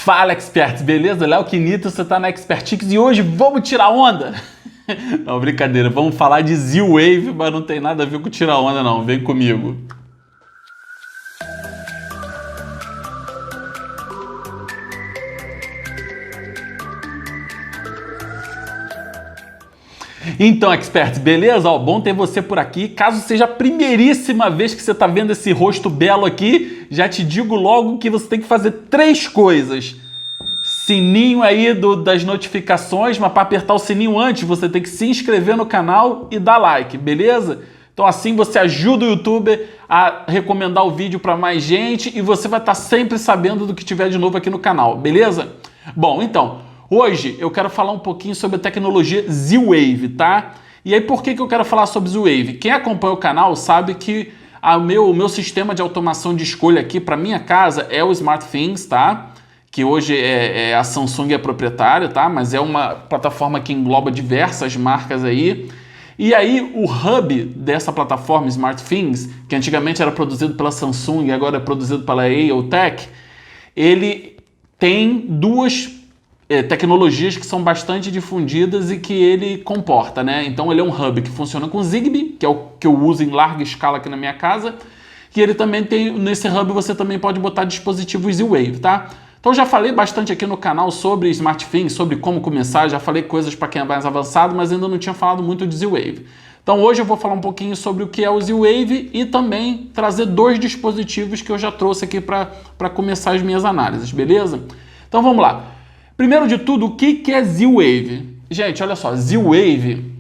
Fala, Experts, beleza? Léo Quinito, você tá na Expertix e hoje vamos tirar onda? Não, brincadeira, vamos falar de Z-Wave, mas não tem nada a ver com tirar onda não, vem comigo. Então, Experts, beleza? Ó, bom ter você por aqui. Caso seja a primeiríssima vez que você está vendo esse rosto belo aqui, já te digo logo que você tem que fazer 3 coisas. Sininho aí das notificações, mas para apertar o sininho antes, você tem que se inscrever no canal e dar like, beleza? Então assim você ajuda o YouTube a recomendar o vídeo para mais gente e você vai estar sempre sabendo do que tiver de novo aqui no canal, beleza? Bom, então, hoje eu quero falar um pouquinho sobre a tecnologia Z-Wave, tá? E aí por que eu quero falar sobre Z-Wave? Quem acompanha o canal sabe que o meu sistema de automação de escolha aqui para minha casa é o SmartThings, tá? Que hoje a Samsung é proprietária, tá? Mas é uma plataforma que engloba diversas marcas aí. E aí o hub dessa plataforma SmartThings, que antigamente era produzido pela Samsung e agora é produzido pela AOTech, ele tem duas tecnologias que são bastante difundidas e que ele comporta, né? Então ele é um hub que funciona com Zigbee, que é o que eu uso em larga escala aqui na minha casa, e ele também tem, nesse hub você também pode botar dispositivos Z-Wave, tá? Então já falei bastante aqui no canal sobre SmartThings, sobre como começar, já falei coisas para quem é mais avançado, mas ainda não tinha falado muito de Z-Wave. Então hoje eu vou falar um pouquinho sobre o que é o Z-Wave e também trazer 2 dispositivos que eu já trouxe aqui para começar as minhas análises, beleza? Então vamos lá. Primeiro de tudo, o que é Z-Wave? Gente, olha só, Z-Wave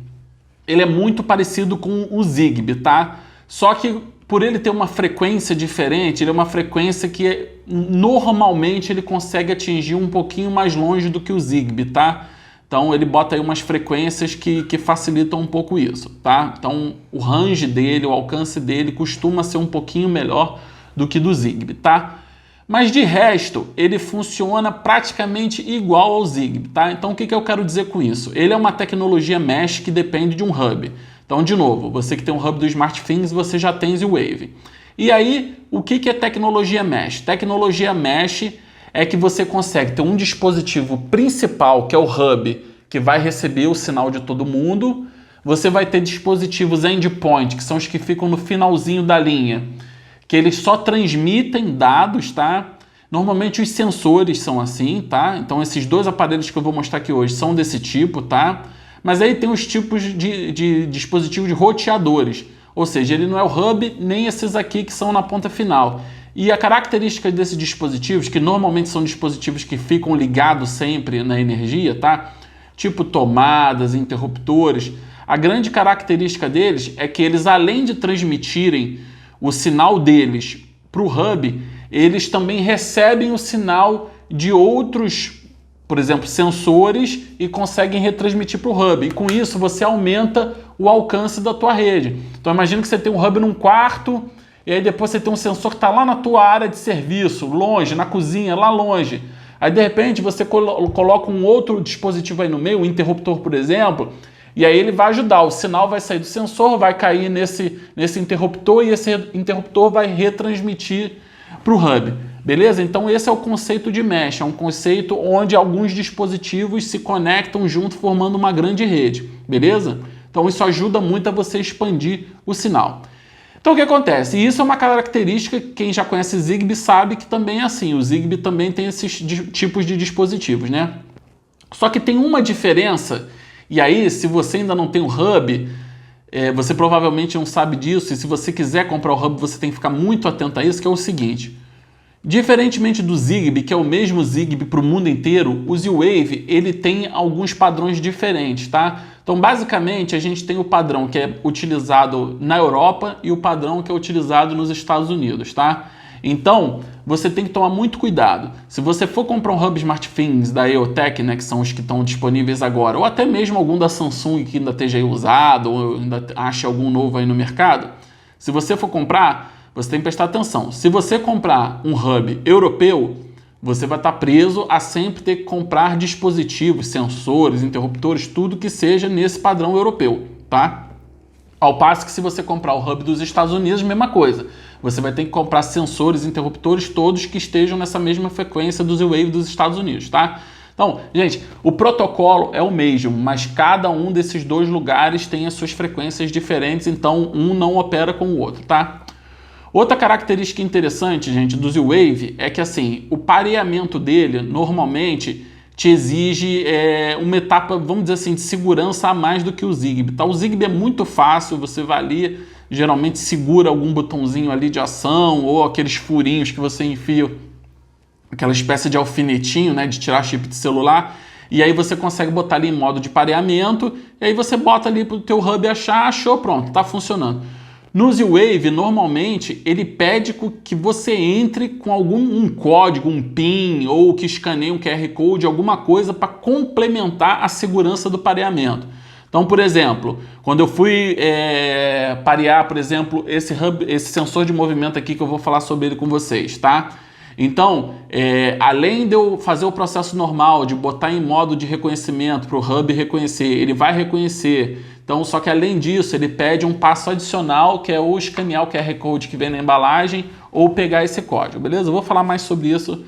ele é muito parecido com o Zigbee, tá? Só que por ele ter uma frequência diferente, ele é uma frequência que normalmente ele consegue atingir um pouquinho mais longe do que o Zigbee, tá? Então ele bota aí umas frequências que facilitam um pouco isso, tá? Então o range dele, o alcance dele costuma ser um pouquinho melhor do que do Zigbee, tá? Mas de resto, ele funciona praticamente igual ao Zigbee, tá? Então o que eu quero dizer com isso? Ele é uma tecnologia mesh que depende de um hub. Então, de novo, você que tem um hub do SmartThings, você já tem Z-Wave. E aí, o que é tecnologia mesh? Tecnologia mesh é que você consegue ter um dispositivo principal, que é o hub, que vai receber o sinal de todo mundo. Você vai ter dispositivos endpoint, que são os que ficam no finalzinho da linha, que eles só transmitem dados, tá? Normalmente os sensores são assim, tá? Então, esses 2 aparelhos que eu vou mostrar aqui hoje são desse tipo, tá? Mas aí tem os tipos de dispositivos de roteadores, ou seja, ele não é o hub nem esses aqui que são na ponta final. E a característica desses dispositivos, que normalmente são dispositivos que ficam ligados sempre na energia, tá? Tipo tomadas, interruptores, a grande característica deles é que eles, além de transmitirem o sinal deles para o hub, eles também recebem o sinal de outros, por exemplo, sensores e conseguem retransmitir para o hub. E com isso você aumenta o alcance da tua rede. Então imagina que você tem um hub num quarto e aí depois você tem um sensor que está lá na tua área de serviço, longe, na cozinha, lá longe. Aí de repente você coloca um outro dispositivo aí no meio, um interruptor, por exemplo, e aí ele vai ajudar. O sinal vai sair do sensor, vai cair nesse interruptor e esse interruptor vai retransmitir para o hub. Beleza? Então esse é o conceito de mesh, é um conceito onde alguns dispositivos se conectam junto formando uma grande rede, beleza? Então isso ajuda muito a você expandir o sinal. Então o que acontece? E isso é uma característica que quem já conhece Zigbee sabe que também é assim, o Zigbee também tem esses tipos de dispositivos, né? Só que tem uma diferença, e aí se você ainda não tem um hub, você provavelmente não sabe disso, e se você quiser comprar o hub você tem que ficar muito atento a isso, que é o seguinte: diferentemente do Zigbee, que é o mesmo Zigbee para o mundo inteiro, o Z-Wave ele tem alguns padrões diferentes, tá? Então, basicamente, a gente tem o padrão que é utilizado na Europa e o padrão que é utilizado nos Estados Unidos, tá? Então, você tem que tomar muito cuidado. Se você for comprar um hub SmartThings da AOTech, né, que são os que estão disponíveis agora, ou até mesmo algum da Samsung que ainda esteja aí usado, ou ainda ache algum novo aí no mercado, se você for comprar, você tem que prestar atenção. Se você comprar um hub europeu, você vai estar preso a sempre ter que comprar dispositivos, sensores, interruptores, tudo que seja nesse padrão europeu, tá? Ao passo que se você comprar o hub dos Estados Unidos, mesma coisa. Você vai ter que comprar sensores, interruptores, todos que estejam nessa mesma frequência do Z-Wave dos Estados Unidos, tá? Então, gente, o protocolo é o mesmo, mas cada um desses dois lugares tem as suas frequências diferentes, então um não opera com o outro, tá? Outra característica interessante, gente, do Z-Wave é que, assim, o pareamento dele, normalmente, te exige uma etapa, vamos dizer assim, de segurança a mais do que o Zigbee, tá? O Zigbee é muito fácil, você vai ali, geralmente segura algum botãozinho ali de ação ou aqueles furinhos que você enfia, aquela espécie de alfinetinho, né, de tirar chip de celular, e aí você consegue botar ali em modo de pareamento, e aí você bota ali para o teu hub achar, achou, pronto, tá funcionando. No Z-Wave, normalmente, ele pede que você entre com um código, um PIN, ou que escaneie um QR Code, alguma coisa para complementar a segurança do pareamento. Então, por exemplo, quando eu fui parear, por exemplo, esse sensor de movimento aqui que eu vou falar sobre ele com vocês, tá? Então, além de eu fazer o processo normal, de botar em modo de reconhecimento para o hub reconhecer, ele vai reconhecer. Então, só que além disso, ele pede um passo adicional, que é ou escanear o QR Code que vem na embalagem ou pegar esse código, beleza? Eu vou falar mais sobre isso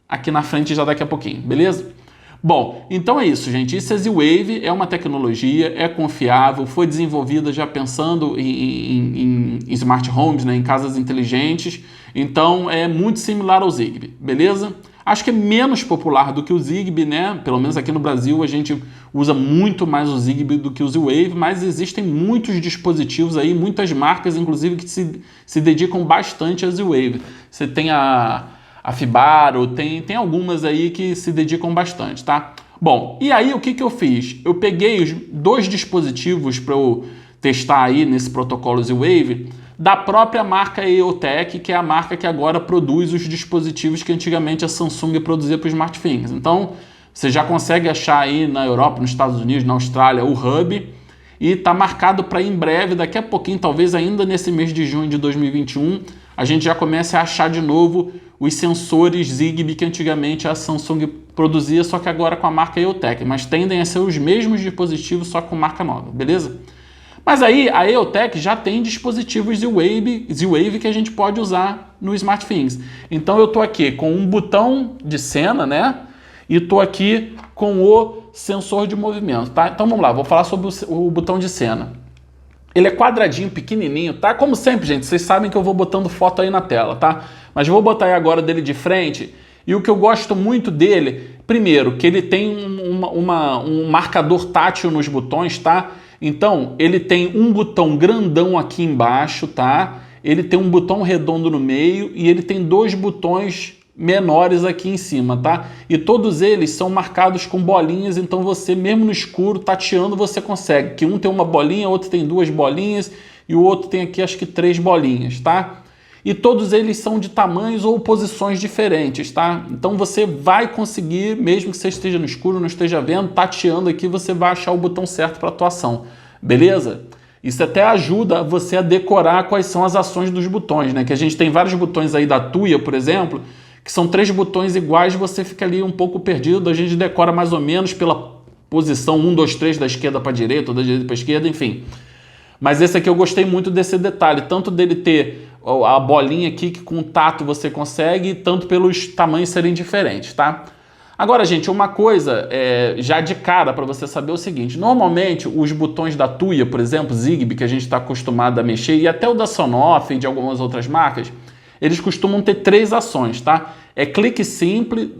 aqui na frente já daqui a pouquinho, beleza? Bom, então é isso, gente. Isso é Z-Wave, é uma tecnologia, é confiável, foi desenvolvida já pensando em smart homes, né, em casas inteligentes. Então é muito similar ao Zigbee, beleza? Acho que é menos popular do que o Zigbee, né? Pelo menos aqui no Brasil a gente usa muito mais o Zigbee do que o Z-Wave, mas existem muitos dispositivos aí, muitas marcas, inclusive, que se dedicam bastante a Z-Wave. Você tem a Fibaro, tem algumas aí que se dedicam bastante, tá? Bom, e aí o que eu fiz? Eu peguei os dois dispositivos para eu testar aí nesse protocolo Z-Wave da própria marca EOTech, que é a marca que agora produz os dispositivos que antigamente a Samsung produzia para o SmartThings. Então, você já consegue achar aí na Europa, nos Estados Unidos, na Austrália, o hub, e está marcado para em breve, daqui a pouquinho, talvez ainda nesse mês de junho de 2021, a gente já comece a achar de novo os sensores Zigbee que antigamente a Samsung produzia, só que agora com a marca EOTech, mas tendem a ser os mesmos dispositivos, só com marca nova, beleza? Mas aí a EOTech já tem dispositivos Z-Wave que a gente pode usar no SmartThings. Então eu estou aqui com um botão de cena, né? E estou aqui com o sensor de movimento, tá? Então vamos lá, vou falar sobre o botão de cena. Ele é quadradinho, pequenininho, tá? Como sempre, gente, vocês sabem que eu vou botando foto aí na tela, tá? Mas eu vou botar aí agora dele de frente. E o que eu gosto muito dele, primeiro, que ele tem um marcador tátil nos botões, tá? Então, ele tem um botão grandão aqui embaixo, tá? Ele tem um botão redondo no meio e ele tem dois botões menores aqui em cima, tá? E todos eles são marcados com bolinhas, então você, mesmo no escuro, tateando, você consegue. Que um tem uma bolinha, outro tem duas bolinhas e o outro tem aqui, acho que 3 bolinhas, tá? E todos eles são de tamanhos ou posições diferentes, tá? Então você vai conseguir, mesmo que você esteja no escuro, não esteja vendo, tateando aqui, você vai achar o botão certo para atuação, beleza? Isso até ajuda você a decorar quais são as ações dos botões, né? Que a gente tem vários botões aí da Tuya, por exemplo, que são 3 botões iguais, você fica ali um pouco perdido, a gente decora mais ou menos pela posição 1, 2, 3 da esquerda para a direita, ou da direita para a esquerda, enfim. Mas esse aqui eu gostei muito desse detalhe, tanto dele ter a bolinha aqui que com tato você consegue, tanto pelos tamanhos serem diferentes, tá? Agora, gente, uma coisa já de cara para você saber o seguinte, normalmente os botões da Tuya, por exemplo, Zigbee, que a gente está acostumado a mexer, e até o da Sonoff e de algumas outras marcas, eles costumam ter 3 ações, tá? É clique simples,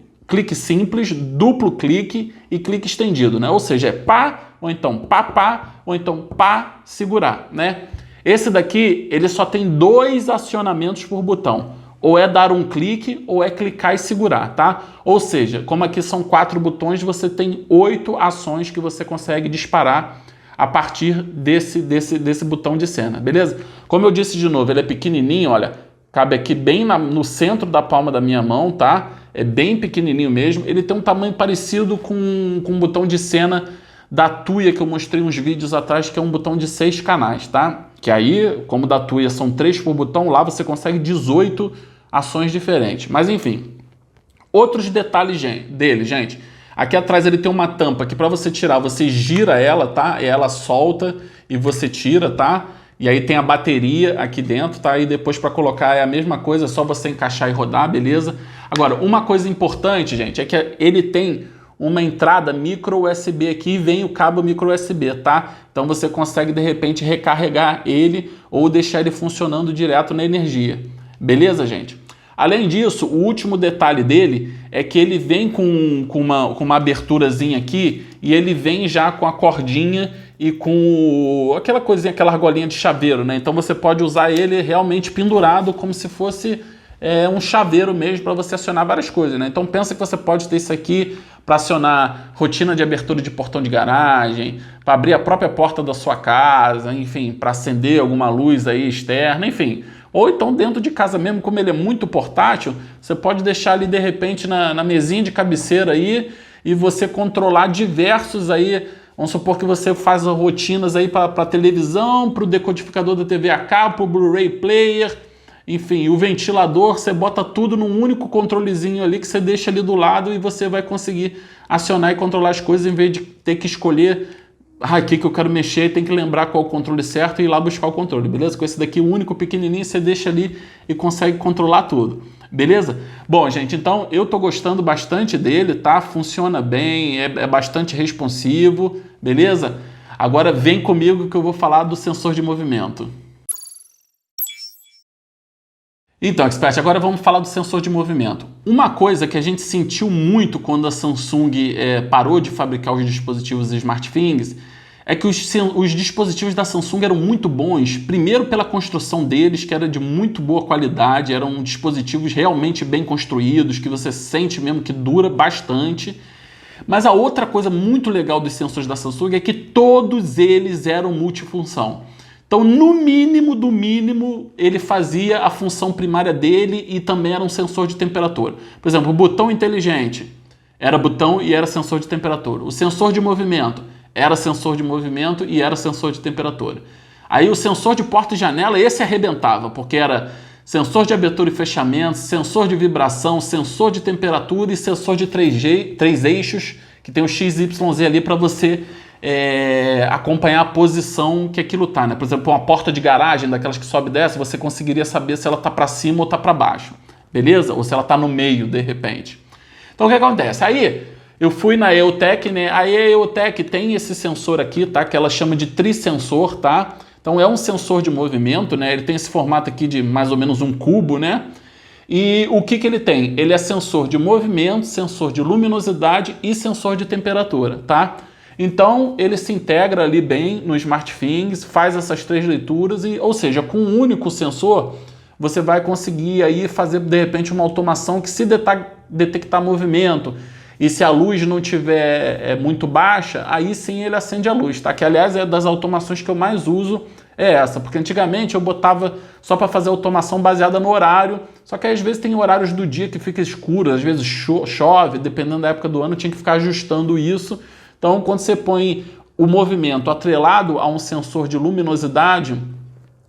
duplo clique e clique estendido, né? Ou seja, é pá, ou então pá, ou então pá, segurar, né? Esse daqui, ele só tem 2 acionamentos por botão. Ou é dar um clique, ou é clicar e segurar, tá? Ou seja, como aqui são 4 botões, você tem 8 ações que você consegue disparar a partir desse botão de cena, beleza? Como eu disse de novo, ele é pequenininho, olha, cabe aqui bem no centro da palma da minha mão, tá? É bem pequenininho mesmo. Ele tem um tamanho parecido com um botão de cena da Tuya que eu mostrei uns vídeos atrás, que é um botão de 6 canais, tá? Que aí, como da Tuya são 3 por botão, lá você consegue 18 ações diferentes. Mas enfim, outros detalhes dele, gente. Aqui atrás ele tem uma tampa que para você tirar, você gira ela, tá? E ela solta e você tira, tá? E aí tem a bateria aqui dentro, tá? E depois para colocar é a mesma coisa, é só você encaixar e rodar, beleza? Agora, uma coisa importante, gente, é que ele tem uma entrada micro USB aqui e vem o cabo micro USB, tá? Então você consegue de repente recarregar ele ou deixar ele funcionando direto na energia. Beleza, gente? Além disso, o último detalhe dele é que ele vem com uma aberturazinha aqui e ele vem já com a cordinha e com aquela coisinha, aquela argolinha de chaveiro, né? Então você pode usar ele realmente pendurado como se fosse um chaveiro mesmo para você acionar várias coisas, né? Então pensa que você pode ter isso aqui para acionar rotina de abertura de portão de garagem, para abrir a própria porta da sua casa, enfim, para acender alguma luz aí externa, enfim. Ou então dentro de casa mesmo, como ele é muito portátil, você pode deixar ali de repente na mesinha de cabeceira aí e você controlar diversos aí. Vamos supor que você faz rotinas aí para televisão, para o decodificador da TV a cabo, para o Blu-ray player, enfim, o ventilador, você bota tudo num único controlezinho ali que você deixa ali do lado e você vai conseguir acionar e controlar as coisas em vez de ter que escolher aqui que eu quero mexer, tem que lembrar qual é o controle certo e ir lá buscar o controle, beleza? Com esse daqui, o único pequenininho, você deixa ali e consegue controlar tudo, beleza? Bom, gente, então eu tô gostando bastante dele, tá? Funciona bem, é bastante responsivo, beleza? Agora vem comigo que eu vou falar do sensor de movimento. Então, Expert, agora vamos falar do sensor de movimento. Uma coisa que a gente sentiu muito quando a Samsung parou de fabricar os dispositivos SmartThings é que os dispositivos da Samsung eram muito bons, primeiro pela construção deles, que era de muito boa qualidade, eram dispositivos realmente bem construídos, que você sente mesmo que dura bastante. Mas a outra coisa muito legal dos sensores da Samsung é que todos eles eram multifunção. Então, no mínimo do mínimo, ele fazia a função primária dele e também era um sensor de temperatura. Por exemplo, o botão inteligente era botão e era sensor de temperatura. O sensor de movimento era sensor de movimento e era sensor de temperatura. Aí o sensor de porta e janela, esse arrebentava, porque era sensor de abertura e fechamento, sensor de vibração, sensor de temperatura e sensor de 3 eixos, que tem o XYZ ali para você acompanhar a posição que aquilo tá, né? Por exemplo, uma porta de garagem, daquelas que sobe e desce, você conseguiria saber se ela tá para cima ou tá para baixo, beleza? Ou se ela tá no meio, de repente. Então, o que acontece? Aí, eu fui na EOTech, né? A EOTech tem esse sensor aqui, tá? Que ela chama de trisensor, tá? Então, é um sensor de movimento, né? Ele tem esse formato aqui de mais ou menos um cubo, né? E o que ele tem? Ele é sensor de movimento, sensor de luminosidade e sensor de temperatura, tá? Então, ele se integra ali bem no SmartThings, faz essas 3 leituras, ou seja, com um único sensor, você vai conseguir aí fazer, de repente, uma automação que se detectar movimento e se a luz não tiver muito baixa, aí sim ele acende a luz, tá? Que, aliás, é das automações que eu mais uso, é essa, porque antigamente eu botava só para fazer automação baseada no horário, só que às vezes tem horários do dia que fica escuro, às vezes chove, dependendo da época do ano, eu tinha que ficar ajustando isso. Então, quando você põe o movimento atrelado a um sensor de luminosidade,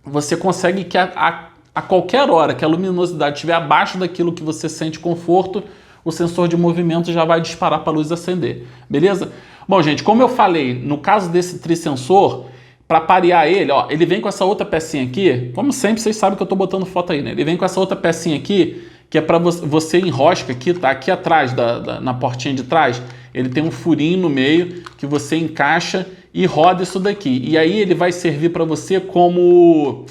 você consegue que a qualquer hora que a luminosidade estiver abaixo daquilo que você sente conforto, o sensor de movimento já vai disparar para a luz acender, beleza? Bom, gente, como eu falei, no caso desse trisensor, para parear ele, ó, ele vem com essa outra pecinha aqui, como sempre, vocês sabem que eu estou botando foto aí, né? Ele vem com essa outra pecinha aqui, que é para você enrosca aqui, tá? Aqui atrás, na portinha de trás, ele tem um furinho no meio que você encaixa e roda isso daqui. E aí ele vai servir para você como...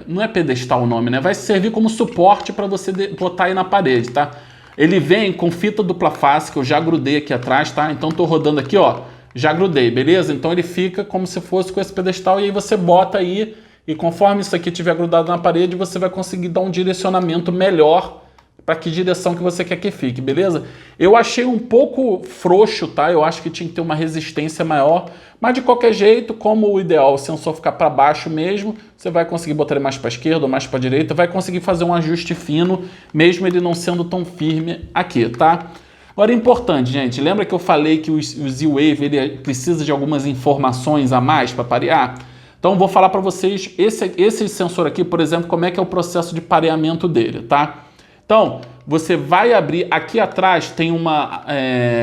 não é pedestal o nome, né? Vai servir como suporte para você botar aí na parede, tá? Ele vem com fita dupla face, que eu já grudei aqui atrás, tá? Então tô rodando aqui, ó, já grudei, beleza? Então ele fica como se fosse com esse pedestal e aí você bota aí e conforme isso aqui estiver grudado na parede, você vai conseguir dar um direcionamento melhor para que direção que você quer que fique, beleza? Eu achei um pouco frouxo, tá? Eu acho que tinha que ter uma resistência maior, mas de qualquer jeito, como o ideal é o sensor ficar para baixo mesmo, você vai conseguir botar ele mais para a esquerda ou mais para a direita, vai conseguir fazer um ajuste fino, mesmo ele não sendo tão firme aqui, tá? Agora, é importante, gente, lembra que eu falei que o Z-Wave ele precisa de algumas informações a mais para parear? Então, vou falar para vocês esse sensor aqui, por exemplo, como é que é o processo de pareamento dele, tá? Então, você vai abrir, aqui atrás tem uma,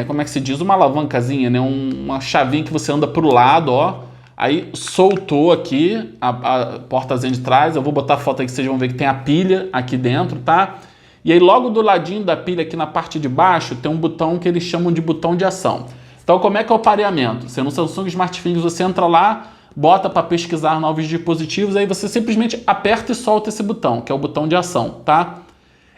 como é que se diz? Uma alavancazinha, né? Uma chavinha que você anda pro lado, ó. Aí soltou aqui a portazinha de trás, eu vou botar a foto aí que vocês vão ver que tem a pilha aqui dentro, tá? E aí logo do ladinho da pilha, aqui na parte de baixo, tem um botão que eles chamam de botão de ação. Então como é que é o pareamento? Você no Samsung Smart Things, você entra lá, bota para pesquisar novos dispositivos, aí você simplesmente aperta e solta esse botão, que é o botão de ação, tá?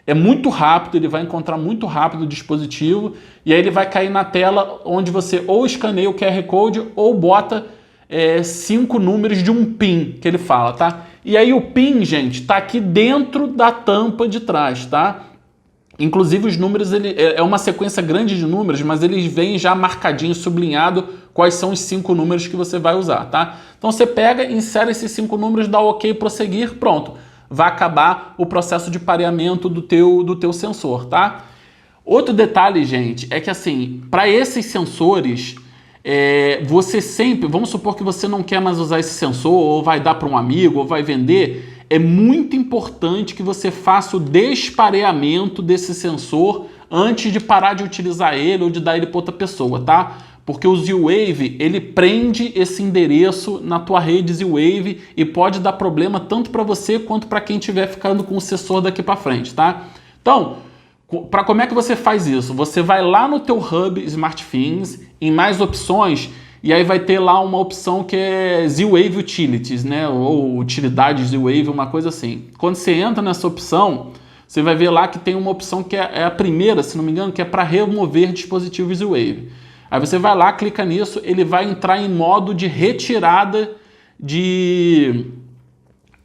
É muito rápido, ele vai encontrar muito rápido o dispositivo e aí ele vai cair na tela onde você ou escaneia o QR Code ou bota 5 números de um PIN que ele fala, tá? E aí o PIN, gente, tá aqui dentro da tampa de trás, tá? Inclusive os números, ele é uma sequência grande de números, mas eles vêm já marcadinho, sublinhado quais são os 5 números que você vai usar, tá? Então você pega, insere esses 5 números, dá OK, prosseguir, pronto. Vai acabar o processo de pareamento do teu sensor, tá? Outro detalhe, gente, é que assim, para esses sensores, você sempre, vamos supor que você não quer mais usar esse sensor, ou vai dar para um amigo, ou vai vender, é muito importante que você faça o despareamento desse sensor antes de parar de utilizar ele ou de dar ele para outra pessoa, tá? Porque o Z-Wave, ele prende esse endereço na tua rede Z-Wave e pode dar problema tanto para você quanto para quem estiver ficando com o sensor daqui para frente, tá? Então, como é que você faz isso? Você vai lá no teu Hub SmartThings, em mais opções, e aí vai ter lá uma opção que é Z-Wave Utilities, né? Ou utilidades Z-Wave, uma coisa assim. Quando você entra nessa opção, você vai ver lá que tem uma opção que é a primeira, se não me engano, que é para remover dispositivos Z-Wave. Aí você vai lá, clica nisso, ele vai entrar em modo de retirada de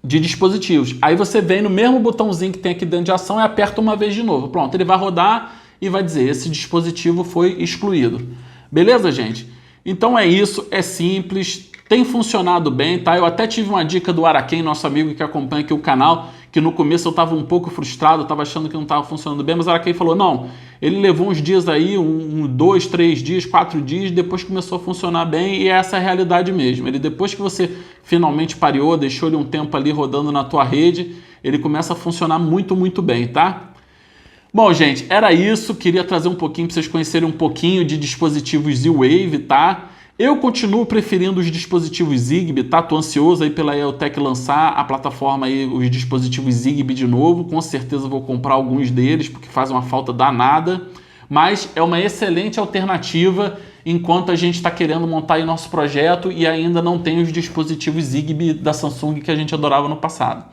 dispositivos. Aí você vem no mesmo botãozinho que tem aqui dentro de ação e aperta uma vez de novo. Pronto, ele vai rodar e vai dizer, esse dispositivo foi excluído. Beleza, gente? Então é isso, é simples, tem funcionado bem, tá? Eu até tive uma dica do Araquém, nosso amigo que acompanha aqui o canal, que no começo eu estava um pouco frustrado, estava achando que não estava funcionando bem, mas o Araquém falou, não, ele levou uns dias aí, 2, 3 dias, 4 dias, depois começou a funcionar bem e essa é a realidade mesmo. Ele, depois que você finalmente pareou, deixou ele um tempo ali rodando na tua rede, ele começa a funcionar muito, muito bem, tá? Bom, gente, era isso. Queria trazer um pouquinho para vocês conhecerem um pouquinho de dispositivos Z-Wave, tá? Eu continuo preferindo os dispositivos Zigbee, tá? Tô ansioso aí pela EOTech lançar a plataforma aí, os dispositivos Zigbee de novo. Com certeza vou comprar alguns deles, porque faz uma falta danada. Mas é uma excelente alternativa enquanto a gente está querendo montar aí nosso projeto e ainda não tem os dispositivos Zigbee da Samsung que a gente adorava no passado.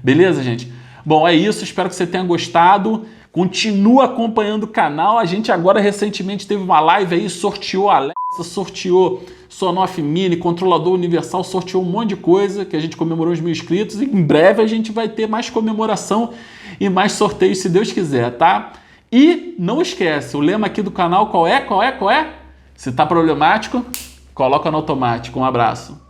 Beleza, gente? Bom, é isso. Espero que você tenha gostado. Continua acompanhando o canal. A gente agora recentemente teve uma live aí, sorteou a Alexa, sorteou Sonoff Mini, controlador universal, sorteou um monte de coisa que a gente comemorou os 1000 inscritos e em breve a gente vai ter mais comemoração e mais sorteios, se Deus quiser, tá? E não esquece, o lema aqui do canal qual é? Se tá problemático, coloca no automático. Um abraço.